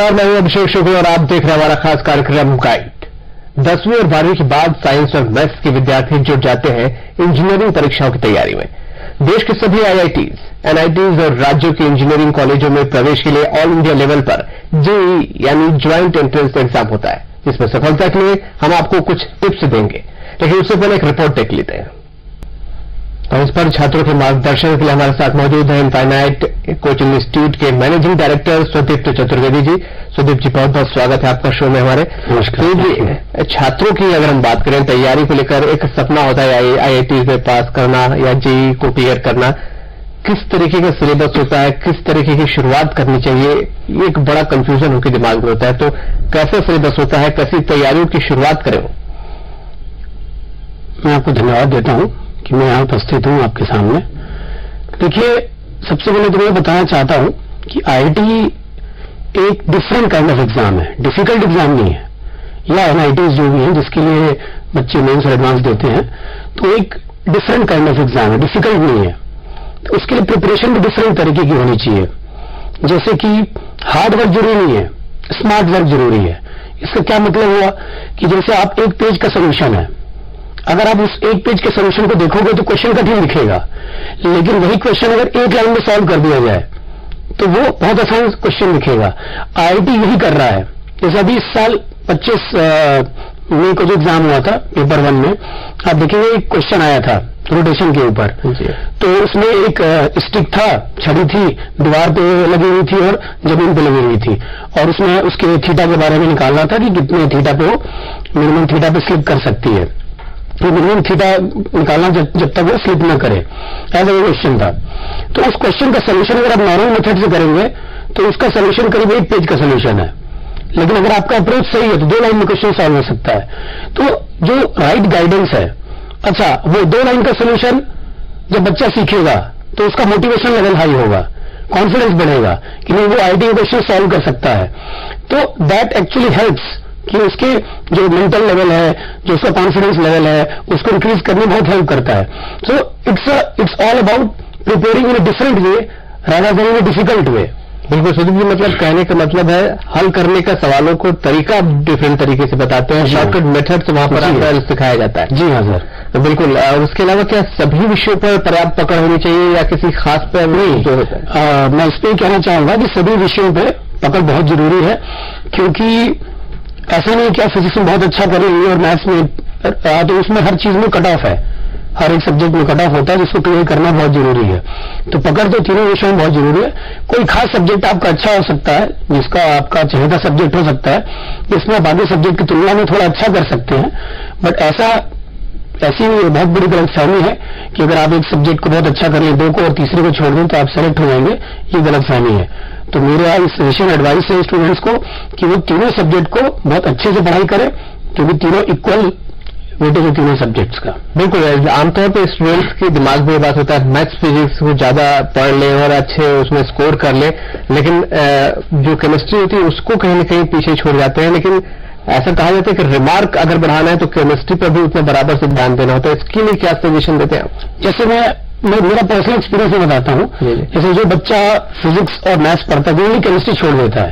नमस्कार, मैं हूं अभिषेक शुक्ल और आप देख रहे हैं हमारा खास कार्यक्रम गाइड। 10वीं और 12वीं के बाद साइंस और मैथ्स के विद्यार्थी जुट जाते हैं इंजीनियरिंग परीक्षाओं की तैयारी में। देश के सभी आईआईटीज, एनआईटीज और राज्यों के इंजीनियरिंग कॉलेजों में प्रवेश के लिए ऑल इंडिया लेवल पर जेईई यानी ज्वाइंट एंट्रेंस एग्जाम होता है, जिसमें सफलता के लिए हम आपको कुछ टिप्स देंगे। लेकिन उससे पहले एक रिपोर्ट देख लेते हैं। तो इस पर छात्रों के मार्गदर्शन के लिए हमारे साथ मौजूद हैं इनफाइनाइट कोचिंग इंस्टीट्यूट के मैनेजिंग डायरेक्टर सुदीप्त चतुर्वेदी जी। सुदीप जी, बहुत बहुत स्वागत है आपका शो में हमारे। नमस्कार। छात्रों की अगर हम बात करें, तैयारी को लेकर एक सपना होता है आईआईटी में पास करना या जेईई को क्लियर करना, किस तरीके का सिलेबस होता है, किस तरीके की शुरुआत करनी चाहिए, ये एक बड़ा कंफ्यूजन उनके दिमाग में होता है। तो कैसा सिलेबस होता है, कैसी तैयारियों की शुरुआत करें? मैं आपको धन्यवाद देता हूं कि मैं यहां उपस्थित हूं आपके सामने। देखिए, सबसे पहले तो मैं बताना चाहता हूं कि आईआईटी एक डिफरेंट काइंड ऑफ एग्जाम है, डिफिकल्ट एग्जाम नहीं है। या एनआईटीज जो भी है जिसके लिए बच्चे मेंस और एडवांस देते हैं, तो एक डिफरेंट काइंड ऑफ एग्जाम है, डिफिकल्ट नहीं है। तो उसके लिए प्रिपरेशन भी डिफरेंट तरीके की होनी चाहिए। जैसे कि हार्ड वर्क जरूरी नहीं है, स्मार्ट वर्क जरूरी है। इसका क्या मतलब हुआ कि जैसे आप एक पेज का सोल्यूशन है, अगर आप उस एक पेज के सोल्यूशन को देखोगे तो क्वेश्चन कठिन दिखेगा, लेकिन वही क्वेश्चन अगर एक लाइन में सॉल्व कर दिया जाए तो वो बहुत आसान क्वेश्चन दिखेगा। आईआईटी यही कर रहा है। जैसे अभी इस साल 25 मई को जो एग्जाम हुआ था पेपर 1 में, आप देखेंगे एक क्वेश्चन आया था रोटेशन के ऊपर। तो उसमें एक स्टिक था, छड़ी थी, दीवार पे लगी हुई थी और जमीन पे लगी हुई थी, और उसमें उसके थीटा के बारे में निकालना था कि कितने थीटा पे वो मिनिमम थीटा पे स्लिप कर सकती है। तो मिनिमम थीटा निकालना जब तक वो स्लिप न करे, ऐसा वो क्वेश्चन था। तो उस क्वेश्चन का सोल्यूशन अगर आप नॉर्मल मेथड से करेंगे तो उसका सोल्यूशन करीब 1 पेज का सोल्यूशन है। लेकिन अगर आपका अप्रोच सही है तो 2 लाइन में क्वेश्चन सॉल्व हो सकता है। तो जो राइट गाइडेंस है, अच्छा, वो 2 लाइन का सोल्यूशन जब बच्चा सीखेगा तो उसका मोटिवेशन लेवल हाई होगा, कॉन्फिडेंस बढ़ेगा कि नहीं, वो आईआईटी का क्वेश्चन सॉल्व कर सकता है। तो दैट एक्चुअली हेल्प्स कि उसके जो मेंटल लेवल है, जो उसका कॉन्फिडेंस लेवल है, उसको इंक्रीज करने में बहुत हेल्प करता है। So it's all about preparing in a different way rather then in a difficult way. बिल्कुल सुदीप जी, मतलब कहने का मतलब है हल करने का सवालों को तरीका डिफरेंट तरीके से बताते हैं, शॉर्टकट मेथड्स वहां पर सिखाया जाता है। जी हाँ सर, तो बिल्कुल। उसके अलावा क्या सभी विषयों पर पर्याप्त पकड़ होनी चाहिए या किसी खास पर नहीं जो होता है? मैं इस पर कहना चाहूंगा कि सभी विषयों पर पकड़ बहुत जरूरी है, क्योंकि ऐसा नहीं कि आप फिजिक्स में बहुत अच्छा करेंगे और मैथ्स में तो उसमें हर चीज में कट ऑफ है, हर एक सब्जेक्ट में कट ऑफ होता है, जिसको क्लियर करना बहुत जरूरी है। तो पकड़ तो तीनों विषयों में बहुत जरूरी है। कोई खास सब्जेक्ट आपका अच्छा हो सकता है, जिसका आपका चहेता सब्जेक्ट हो सकता है, जिसमें आप बाकी सब्जेक्ट की तुलना में थोड़ा अच्छा कर सकते हैं। बट ऐसी बहुत बड़ी गलतफहमी है कि अगर आप एक सब्जेक्ट को बहुत अच्छा कर लें, 2 को और तीसरे को छोड़ दें तो आप सेलेक्ट हो जाएंगे, ये गलतफहमी है। तो मेरा इस सजेशन एडवाइस है स्टूडेंट्स को कि वो तीनों सब्जेक्ट को बहुत अच्छे से पढ़ाई करें, क्योंकि तीनों इक्वल वेटेज है तीनों सब्जेक्ट्स का। बिल्कुल। आमतौर पर स्टूडेंट्स के दिमाग में ये बात होता है मैथ्स फिजिक्स को ज्यादा पढ़ ले और अच्छे उसमें स्कोर कर ले, लेकिन जो केमिस्ट्री होती है उसको कहीं ना कहीं पीछे छोड़ जाते हैं। लेकिन ऐसा कहा जाता है कि रिमार्क अगर बढ़ाना है तो केमिस्ट्री पर भी उतना बराबर से ध्यान देना होता है। इसके लिए क्या सजेशन देते हैं आप? जैसे मैं मेरा पर्सनल एक्सपीरियंस में बताता हूँ। जैसे जो बच्चा फिजिक्स और मैथ्स पढ़ता है वो केमिस्ट्री छोड़ देता है।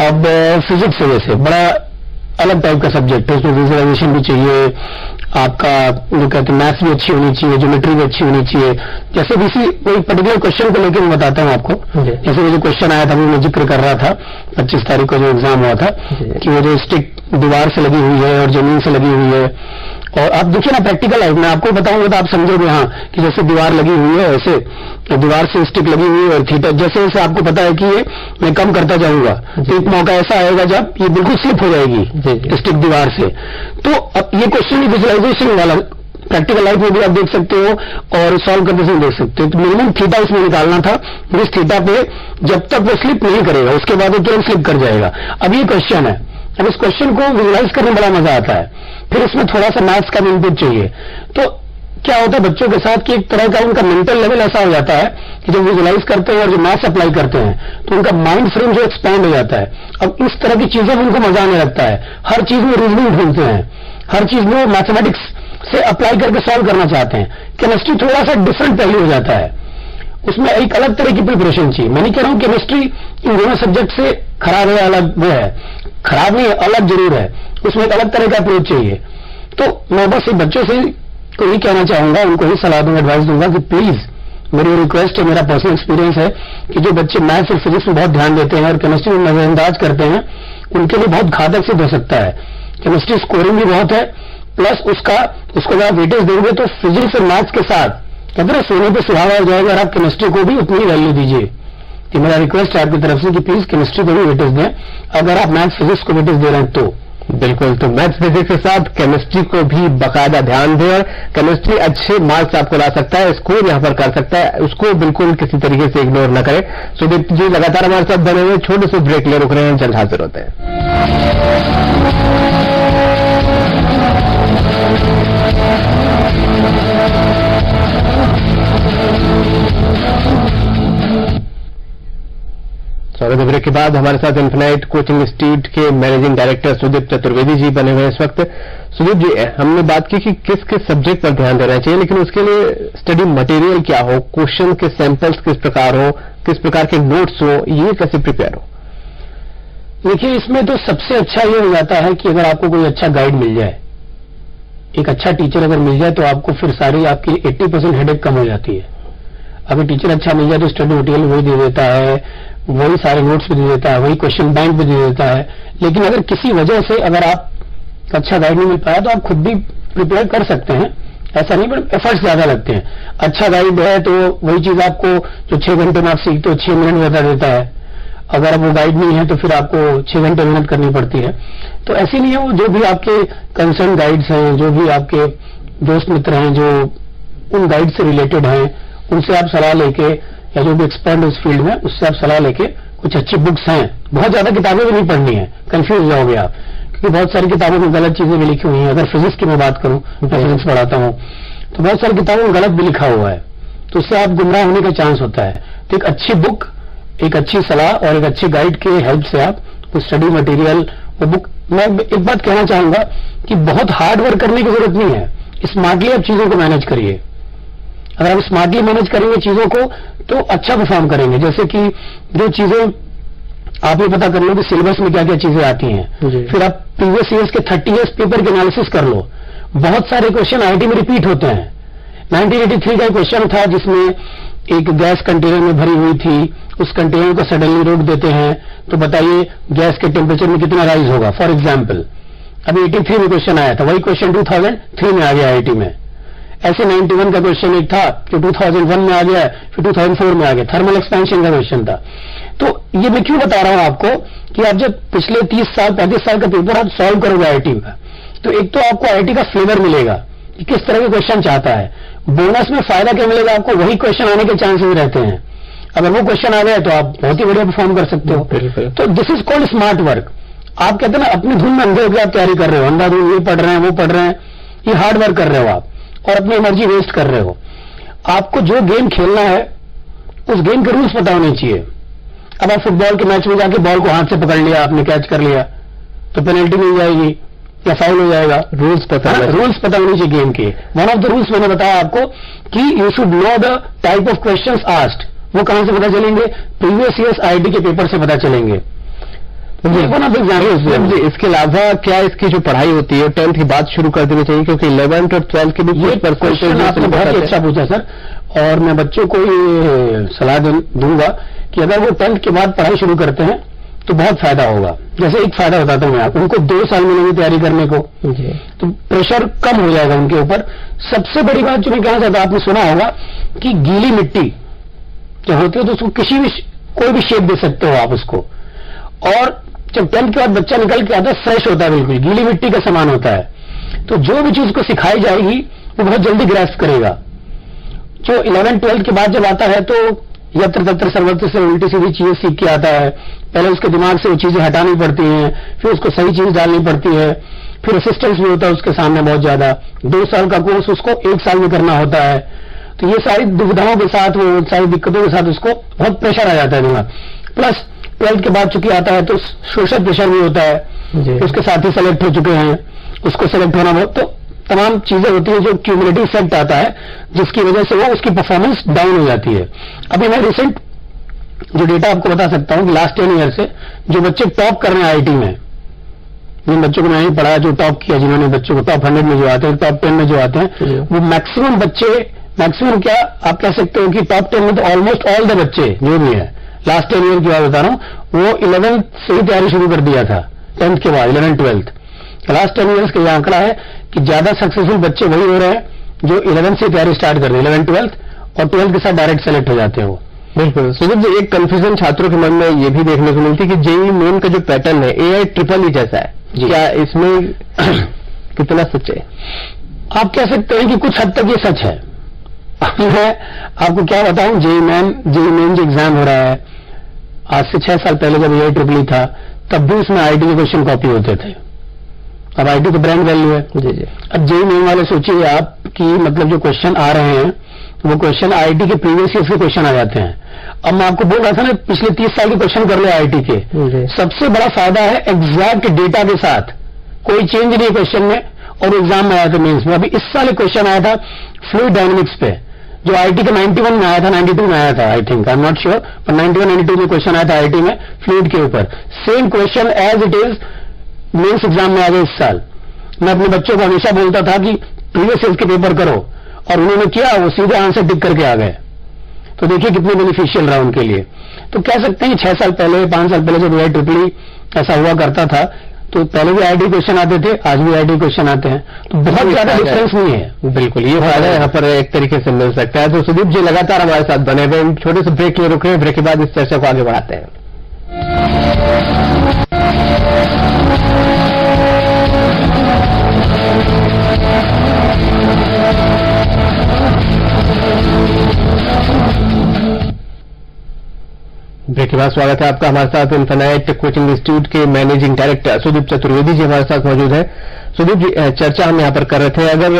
अब फिजिक्स वजह बड़ा अलग टाइप का सब्जेक्ट है, उसमें विजुअलाइजेशन भी चाहिए, आपका जो कहते हैं मैथ्स भी अच्छी होनी चाहिए, ज्योमेट्री भी अच्छी होनी चाहिए। जैसे कोई पर्टिकुलर क्वेश्चन को लेकर मैं बताता हूँ आपको। जैसे वो जो क्वेश्चन आया था वो मैं जिक्र कर रहा था 25 तारीख को जो एग्जाम हुआ था, कि वो जो स्टिक दीवार से लगी हुई है और जमीन से लगी हुई है, और आप देखिए ना प्रैक्टिकल लाइफ में आपको बताऊंगा तो आप समझोगे हाँ कि जैसे दीवार लगी हुई है, ऐसे दीवार से स्टिक लगी हुई है और थीटा, जैसे जैसे आपको पता है कि ये मैं कम करता जाऊंगा तो एक मौका ऐसा आएगा जब ये बिल्कुल स्लिप हो जाएगी स्टिक दीवार से। तो अब ये क्वेश्चन विजुअलाइजेशन वाला प्रैक्टिकल लाइफ में भी आप देख सकते हो और सॉल्व करते समय देख सकते हो। तो मिनिमम थीटा उसमें निकालना था, जिस थीटा पे जब तक वो स्लिप नहीं करेगा उसके बाद वो तुरंत स्लिप कर जाएगा। अब ये क्वेश्चन है, अब इस क्वेश्चन को विजुअलाइज करने में बड़ा मजा आता है, फिर इसमें थोड़ा सा मैथ्स का इनपुट चाहिए। तो क्या होता है बच्चों के साथ कि एक तरह का उनका मेंटल लेवल ऐसा हो जाता है कि जब विजुअलाइज करते हैं और जो मैथ्स अप्लाई करते हैं तो उनका माइंड फ्रेम जो एक्सपैंड हो जाता है। अब इस तरह की चीजों में उनको मजा आने लगता है, हर चीज में रीजनिंग ढूंढते हैं, हर चीज में मैथमेटिक्स से अप्लाई करके सॉल्व करना चाहते हैं। केमिस्ट्री थोड़ा सा डिफरेंट पहलू हो जाता है, उसमें एक अलग तरह की प्रिपरेशन चाहिए। मैं नहीं कह रहा हूं केमिस्ट्री इन दोनों सब्जेक्ट से खराब है अलग वो है, खराब नहीं है अलग जरूर है, उसमें एक अलग तरह का अप्रोच चाहिए। तो मैं बस बच्चों से को ही कहना चाहूंगा, उनको ही सलाह दूंगा, एडवाइस दूंगा कि प्लीज मेरी रिक्वेस्ट है, मेरा पर्सनल एक्सपीरियंस है कि जो बच्चे मैथ्स और फिजिक्स में बहुत ध्यान देते हैं और केमिस्ट्री में नजरअंदाज करते हैं, उनके लिए बहुत घातक सिद्ध हो सकता है। केमिस्ट्री स्कोरिंग भी बहुत है, प्लस उसको अगर आप वेटेज देंगे तो फिजिक्स और मैथ्स के साथ कहते हैं सोने पे सुहागा हो जाएगा, और आप केमिस्ट्री को भी उतनी वैल्यू दीजिए। कि मेरा रिक्वेस्ट है आपकी तरफ से कि प्लीज केमिस्ट्री को भी वेटेज दें, अगर आप मैथ्स फिजिक्स को वेटेज दे रहे हैं तो। बिल्कुल, तो मैथ्स फिजिक्स के साथ केमिस्ट्री को भी बाकायदा ध्यान दें, और केमिस्ट्री अच्छे मार्क्स आपको ला सकता है, स्कोर यहां पर कर सकता है, उसको बिल्कुल किसी तरीके से इग्नोर न करें। सुदीप्त जी लगातार हमारे साथ बने हुए, छोटे से ब्रेक ले रुक रहे हैं, जल्द हाजिर होते हैं। स्वागत है। ब्रेक के बाद हमारे साथ इन्फिनाइट कोचिंग इंस्टीट्यूट के मैनेजिंग डायरेक्टर सुदीप्त चतुर्वेदी जी बने हुए इस वक्त। सुदीप जी, हमने बात की कि किस किस सब्जेक्ट पर ध्यान देना चाहिए, लेकिन उसके लिए स्टडी मटेरियल क्या हो, क्वेश्चन के सैंपल्स किस प्रकार हो, किस प्रकार के नोट्स हो, ये कैसे प्रिपेयर हो? देखिए, इसमें तो सबसे अच्छा ये हो जाता है कि अगर आपको कोई अच्छा गाइड मिल जाए, एक अच्छा टीचर अगर मिल जाए, तो आपको फिर सारी आपकी 80% हेडेक कम हो जाती है। अगर टीचर अच्छा मिल जाए तो स्टडी मटेरियल वही दे देता है, वही सारे नोट्स भी दे देता है, वही क्वेश्चन बैंक भी दे देता है। लेकिन अगर किसी वजह से अगर आप अच्छा गाइड नहीं मिल पाया तो आप खुद भी प्रिपेयर कर सकते हैं, ऐसा नहीं, बट एफर्ट्स ज्यादा लगते हैं। अच्छा गाइड है तो वही चीज आपको जो 6 घंटे में आप सीखते हो 6 मिनट में बता देता है। अगर वो गाइड नहीं है तो फिर आपको 6 घंटे मेहनत करनी पड़ती है। तो ऐसे नहीं है, वो जो भी आपके कंसर्न गाइड्स हैं, जो भी आपके दोस्त मित्र हैं जो उन गाइड से रिलेटेड हैं, उनसे आप सलाह लेके, या जो भी एक्सपर्ट उस फील्ड में, उससे आप सलाह लेके, कुछ अच्छी बुक्स हैं, बहुत ज्यादा किताबें भी नहीं पढ़नी है, कंफ्यूज हो जाओगे आप, क्योंकि बहुत सारी किताबों में गलत चीजें भी लिखी हुई हैं। अगर फिजिक्स की मैं बात करूं, मैं फिजिक्स पढ़ाता हूं, तो बहुत सारी किताबों में गलत भी लिखा हुआ है, तो उससे आप गुमराह होने का चांस होता है। तो एक अच्छी बुक, एक अच्छी सलाह और एक अच्छी गाइड के हेल्प से आप वो स्टडी मटेरियल, वो बुक, मैं एक बात कहना चाहूंगा कि बहुत हार्ड वर्क करने की जरूरत नहीं है, स्मार्टली आप चीजों को मैनेज करिए। अगर आप स्मार्टली मैनेज करेंगे चीजों को तो अच्छा परफॉर्म करेंगे। जैसे कि जो चीजें आप ये पता कर लो कि सिलेबस में क्या क्या चीजें आती हैं, फिर आप प्रीवियस ईयर्स के 30 ईयर्स पेपर के एनालिसिस कर लो। बहुत सारे क्वेश्चन आईआईटी में रिपीट होते हैं। 1983 का क्वेश्चन था जिसमें एक गैस कंटेनर में भरी हुई थी, उस कंटेनर को सडनली रोक देते हैं, तो बताइए गैस के टेम्परेचर में कितना राइज होगा, फॉर एग्जाम्पल। अभी 83 में क्वेश्चन आया था, वही क्वेश्चन 2003 में आ गया आईआईटी में। ऐसे 91 का क्वेश्चन एक था जो 2001 में आ गया, फिर 2004 में आ गया, थर्मल एक्सपेंशन का क्वेश्चन था। तो ये मैं क्यों बता रहा हूं आपको कि आप जब पिछले 30 साल 35 साल का पेपर आप सॉल्व करोगे आईआईटी का, तो एक तो आपको आईआईटी का फ्लेवर मिलेगा कि किस तरह के क्वेश्चन चाहता है। बोनस में फायदा क्या मिलेगा आपको, वही क्वेश्चन आने के चांसेस रहते हैं। अगर वो क्वेश्चन आ गया तो आप बहुत ही बढ़िया परफॉर्म कर सकते हो। तो this is called smart work. आप कहते हैं ना अपनी धुन में अंधे होकर आप तैयारी कर रहे हो, अंधाधुन ये पढ़ रहे हैं वो पढ़ रहे हैं, ये हार्ड वर्क कर रहे हो आप और अपनी एनर्जी वेस्ट कर रहे हो। आपको जो गेम खेलना है उस गेम के रूल्स पता होने चाहिए। अब आप फुटबॉल के मैच में जाके बॉल को हाथ से पकड़ लिया, आपने कैच कर लिया तो पेनल्टी मिल जाएगी या फाउल हो जाएगा। रूल्स पता होने चाहिए गेम के। वन ऑफ द रूल्स मैंने बताया आपको कि you should know the type of questions asked. वो कहां से पता चलेंगे, प्रीवियस ईयर्स आईआईटी के पेपर से पता चलेंगे। इसके अलावा क्या इसकी जो पढ़ाई होती है 10th की बात शुरू कर देनी चाहिए, क्योंकि 11th और 12th के भी क्वेश्चन आपने बहुत ही अच्छा पूछा सर, और मैं बच्चों को ये सलाह दूंगा कि अगर वो 10th के बाद पढ़ाई शुरू करते हैं तो बहुत फायदा होगा। जैसे एक फायदा बताता हूं मैं आपको, उनको 2 साल मिलेंगे तैयारी करने को, तो प्रेशर कम हो जाएगा उनके ऊपर। सबसे बड़ी बात जो मैं कहना चाहता हूं, आपने सुना होगा कि गीली मिट्टी जो होती है तो उसको कोई भी शेप दे सकते हो आप उसको, और जब 10th के बाद बच्चा निकल के आता है फ्रेश होता है, बिल्कुल गीली मिट्टी का समान होता है। तो जो भी चीज को सिखाई जाएगी वो बहुत जल्दी ग्रैस्प करेगा। जो 11th 12th के बाद जब आता है तो यत्र तत्र सर्वत्र से उल्टी सीधी चीजें सीख के आता है। पहले उसके दिमाग से वो चीजें हटानी पड़ती हैं, फिर उसको सही चीज डालनी पड़ती है, फिर असिस्टेंस भी होता है उसके सामने बहुत ज्यादा। 2 साल का कोर्स उसको 1 साल में करना होता है। तो ये सारी दुविधाओं के साथ, वो सारी दिक्कतों के साथ उसको बहुत प्रेशर आ जाता है दिमाग। प्लस 12th के बाद चूंकि आता है तो सोशल प्रेशर भी होता है, उसके साथी सेलेक्ट हो चुके हैं, उसको सेलेक्ट होना बहुत, तो तमाम चीजें होती है जो क्यूमुलेटिव इफेक्ट आता है, जिसकी वजह से वो उसकी परफॉर्मेंस डाउन हो जाती है। अभी मैं रिसेंट जो डेटा आपको बता सकता हूं कि लास्ट 10 ईयर से जो बच्चे टॉप कर रहे हैं आईटी में, जिन बच्चों को मैंने पढ़ा जो टॉप किया, जिन्होंने बच्चों को टॉप 100 में जो आते हैं, टॉप 10 में जो आते हैं, वो मैक्सिमम बच्चे, मैक्सिमम क्या आप कह सकते हो कि टॉप 10 में तो ऑलमोस्ट ऑल द बच्चे जो भी है, लास्ट 10 ईयर की बात बता रहा हूं, वो 11th से ही तैयारी शुरू कर दिया था, 10th के बाद 11th 12th। लास्ट 10 ईयर्स का यह आंकड़ा है कि ज्यादा सक्सेसफुल बच्चे वही हो रहे हैं जो 11th से तैयारी स्टार्ट कर रहे हैं, 11th 12th और 12th के साथ डायरेक्ट सेलेक्ट हो जाते हैं वो। बिल्कुल। सुदीप जी, एक कंफ्यूजन छात्रों के मन में ये भी देखने को मिलती है कि जेईई मेन का जो पैटर्न है AI-EEE जैसा है, क्या इसमें कितना सच है? आप कह सकते हैं कि कुछ हद तक ये सच है। मैं आपको क्या बताऊं, जेईई मेन जो एग्जाम हो रहा है, आज से 6 साल पहले जब AI-EEE था तब भी उसमें आईटी के क्वेश्चन कॉपी होते थे। अब आईटी तो ब्रांड वैल्यू है। जी जी। अब जेईई मेन वाले सोचिए आप कि मतलब जो क्वेश्चन आ रहे हैं वो क्वेश्चन आईटी के प्रीवियस ईयर के क्वेश्चन आ जाते हैं। अब मैं आपको बोल रहा था ना, पिछले 30 साल के क्वेश्चन कर ले आईटी के। सबसे बड़ा फायदा है एग्जैक्ट डेटा के साथ, कोई चेंज नहीं है क्वेश्चन में, और एग्जाम में आया था मेंस में। अभी इस साल एक क्वेश्चन आया था फ्लूइड डायनेमिक्स पे, जो आईटी के 91 में आया था, 92 में आया था, I think, I am not sure, पर 91-92 में क्वेश्चन आया था आईटी में फ्लूइड के ऊपर। Same question as it is mains exam में आ गया इस साल। मैं अपने बच्चों को हमेशा बोलता था कि प्रीवियस ईयर के पेपर करो, और उन्होंने किया, वो सीधे आंसर टिक करके आ गए। तो देखिए कितने बेनिफिशियल रहा उनके लिए। तो कह सकते हैं 6 साल पहले, 5 साल पहले जब AI-EEE ऐसा हुआ करता था, तो पहले भी आईटी क्वेश्चन आते थे, आज भी आईटी क्वेश्चन आते हैं, तो बहुत ज्यादा डिफरेंस नहीं है। बिल्कुल, ये फायदा यहाँ पर एक तरीके से मिल सकता है। तो सुदीप जी लगातार हमारे साथ बने हुए, छोटे से ब्रेक के लिए रुक रहे हैं, ब्रेक के बाद इस चर्चा को आगे बढ़ाते हैं। ब्रेक के बाद स्वागत है आपका हमारे साथ। इन्फिनाइट कोचिंग इंस्टीट्यूट के मैनेजिंग डायरेक्टर सुदीप्त चतुर्वेदी जी हमारे साथ मौजूद है। सुदीप जी, चर्चा हम यहाँ पर कर रहे थे, अगर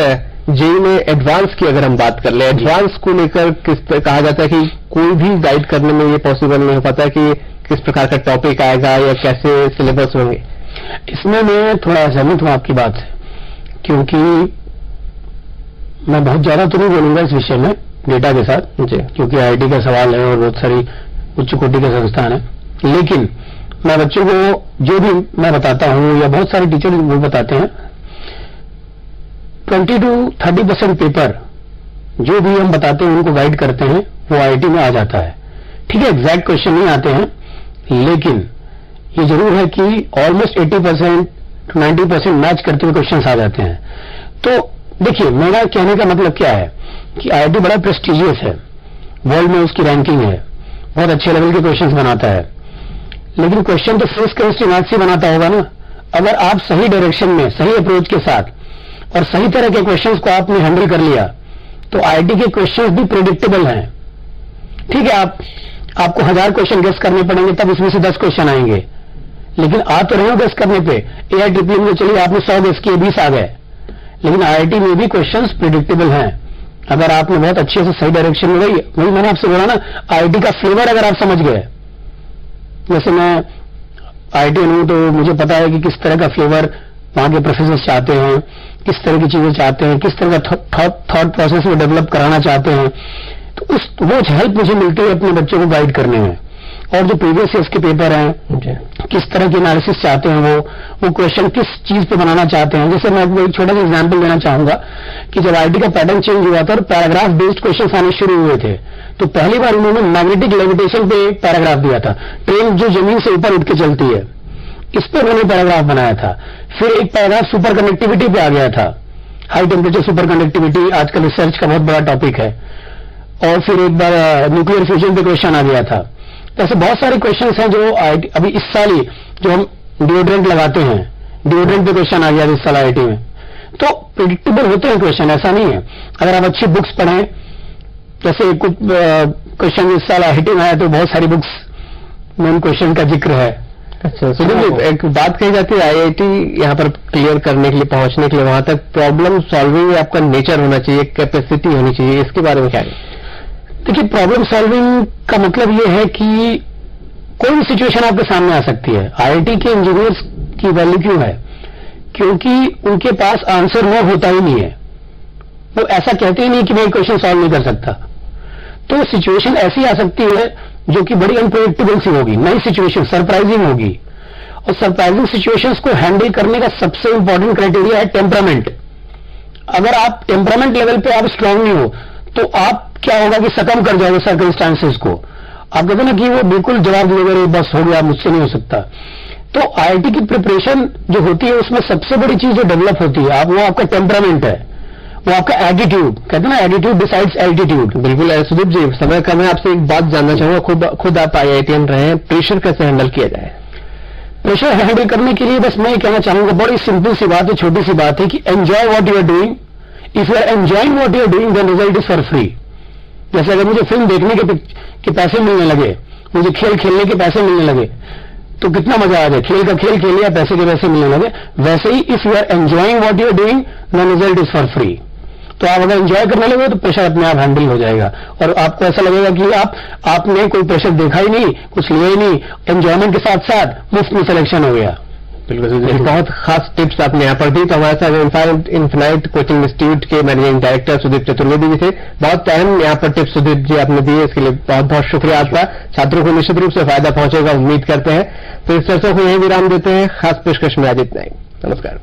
जेईई में एडवांस की अगर हम बात कर ले, एडवांस को लेकर कहा जाता है कि कोई भी गाइड करने में ये पॉसिबल नहीं हो पाता है कि किस प्रकार का टॉपिक आएगा या कैसे सिलेबस होंगे। इसमें मैं थोड़ा सहमत हूं आपकी बात से, क्योंकि मैं बहुत ज्यादा तो नहीं बोलूंगा इस विषय में डेटा के साथ, क्योंकि आईटी का सवाल है और बहुत सारी उच्च कोटि के संस्थान है। लेकिन मैं बच्चों को जो भी मैं बताता हूं या बहुत सारे टीचर वो बताते हैं, 20 to 30% पेपर जो भी हम बताते हैं उनको गाइड करते हैं वो आईटी में आ जाता है। ठीक है, एग्जैक्ट क्वेश्चन नहीं आते हैं, लेकिन ये जरूर है कि ऑलमोस्ट 80% to 90% मैच करते हुए क्वेश्चंस आ जाते हैं। तो देखिए, मेरा कहने का मतलब क्या है कि आईटी बड़ा प्रेस्टिजियस है, वर्ल्ड में उसकी रैंकिंग है, बहुत अच्छे लेवल के क्वेश्चंस बनाता है, लेकिन क्वेश्चन तो फिजिक्स केमिस्ट्री मैथ्स से बनाता होगा ना। अगर आप सही डायरेक्शन में, सही अप्रोच के साथ और सही तरह के क्वेश्चंस को आपने हैंडल कर लिया, तो आईटी के क्वेश्चंस भी प्रेडिक्टेबल हैं। ठीक है, आपको 1000 क्वेश्चन गेस करने पड़ेंगे, तब इसमें से 10 क्वेश्चन आएंगे, लेकिन आ तो रहे हो गेस करने पे। AI-EEE में चलिए आपने 100 गेस किए, 20 आ गए, लेकिन आईटी में भी क्वेश्चंस प्रेडिक्टेबल हैं अगर आपने बहुत अच्छे से सही डायरेक्शन में वही मैंने आपसे बोला ना, आईटी का फ्लेवर अगर आप समझ गए। जैसे मैं आईटी हूं तो मुझे पता है कि किस तरह का फ्लेवर वहां के प्रोफेसर चाहते हैं, किस तरह की चीजें चाहते हैं, किस तरह का थॉट प्रोसेस वो डेवलप कराना चाहते हैं। तो वो हेल्प मुझे मिलती है अपने बच्चों को गाइड करने में। और जो प्रीवियस ईयर्स के पेपर हैं, किस तरह की एनालिसिस चाहते हैं वो क्वेश्चन किस चीज पे बनाना चाहते हैं। जैसे मैं आपको एक छोटा सा एग्जांपल देना चाहूंगा कि जब आईटी का पैटर्न चेंज हुआ था और पैराग्राफ बेस्ड क्वेश्चन आने शुरू हुए थे, तो पहली बार उन्होंने मैग्नेटिक लेविटेशन पे एक पैराग्राफ दिया था, ट्रेन जो जमीन से ऊपर उठ के चलती है, इस पर उन्होंने पैराग्राफ बनाया था। फिर एक पैराग्राफ सुपर कंडक्टिविटी पे आ गया था, हाई टेम्परेचर सुपर कंडक्टिविटी आजकल रिसर्च का बहुत बड़ा टॉपिक है। और फिर एक बार न्यूक्लियर फ्यूजन पे क्वेश्चन आ गया था। ऐसे बहुत सारे क्वेश्चंस हैं जो अभी इस साल ही जो हम डिओड्रेंट लगाते हैं, डिओड्रेंट पे क्वेश्चन आ गया इस साल आईटी में। तो प्रेडिक्टेबल होते हैं क्वेश्चन, ऐसा नहीं है। अगर आप अच्छी बुक्स पढ़ें, जैसे कुछ क्वेश्चन इस साल आईटी में आया तो बहुत सारी बुक्स में उन क्वेश्चन का जिक्र है। अच्छा, सुदीप, एक बात कही जाती है आईआईटी यहाँ पर क्लियर करने के लिए, पहुंचने के लिए वहां तक प्रॉब्लम सॉल्विंग आपका नेचर होना चाहिए, कैपेसिटी होनी चाहिए, इसके बारे में क्या है? देखिए, प्रॉब्लम सॉल्विंग का मतलब ये है कि कोई भी सिचुएशन आपके सामने आ सकती है। आईआईटी के इंजीनियर्स की वैल्यू क्यों है? क्योंकि उनके पास आंसर नो होता ही नहीं है। वो ऐसा कहते ही नहीं कि मैं क्वेश्चन सॉल्व नहीं कर सकता। तो सिचुएशन ऐसी आ सकती है जो कि बड़ी अनप्रेडिक्टेबल सी होगी, नई सिचुएशन, सरप्राइजिंग होगी। और सरप्राइजिंग सिचुएशंस को हैंडल करने का सबसे इंपॉर्टेंट क्राइटेरिया है टेम्परामेंट। अगर आप टेम्परामेंट लेवल पे आप स्ट्रांग नहीं हो तो आप क्या होगा कि सकम कर जाओगे सर्कमस्टांसेस को। आप कहते ना कि वो बिल्कुल जवाब देगा बस हो गया, मुझसे नहीं हो सकता। तो आईआईटी की प्रिपरेशन जो होती है उसमें सबसे बड़ी चीज जो डेवलप होती है वो आपका टेम्परामेंट है, वो आपका एटीट्यूड। कहते हैं ना एटीट्यूड डिसाइड्स एल्टीट्यूड। बिल्कुल सुदीप जी, समय कम है, आपसे एक बात जानना चाहूंगा, खुद आप आईआईटीएन रहे हैं, प्रेशर कैसे हैंडल किया जाए? प्रेशर हैंडल करने के लिए बस मैं ये कहना चाहूंगा, बड़ी सिंपल सी बात है, छोटी सी बात है कि enjoy what you are doing. If you are enjoying what you are doing then result is for free. जैसे अगर मुझे फिल्म देखने के पैसे मिलने लगे, मुझे खेल खेलने के पैसे मिलने लगे तो कितना मजा आ जाए, खेल का खेल खेल लिया, पैसे के पैसे मिलने लगे। वैसे ही if you are enjoying what you are doing then result is for free. तो आप अगर एंजॉय करने लगे तो प्रेशर अपने आप हैंडल हो जाएगा और आपको ऐसा लगेगा कि आपने कोई प्रेशर देखा ही नहीं, कुछ लिया ही नहीं, एंजॉयमेंट के साथ साथ मुफ्त में सिलेक्शन हो गया। बिल्कुल, बहुत खास टिप्स आपने यहाँ पर दी। तो हमारे साथ इन्फिनाइट कोचिंग इंस्टीट्यूट के मैनेजिंग डायरेक्टर सुदीप्त चतुर्वेदी जी थे। बहुत अहम यहाँ पर टिप्स सुदीप जी आपने दिए, इसके लिए बहुत बहुत शुक्रिया आपका। छात्रों को निश्चित रूप से फायदा पहुंचेगा, उम्मीद करते हैं। तो इस चर्चा को यही विराम देते हैं। खास पेशकश में आज इतना ही। नमस्कार।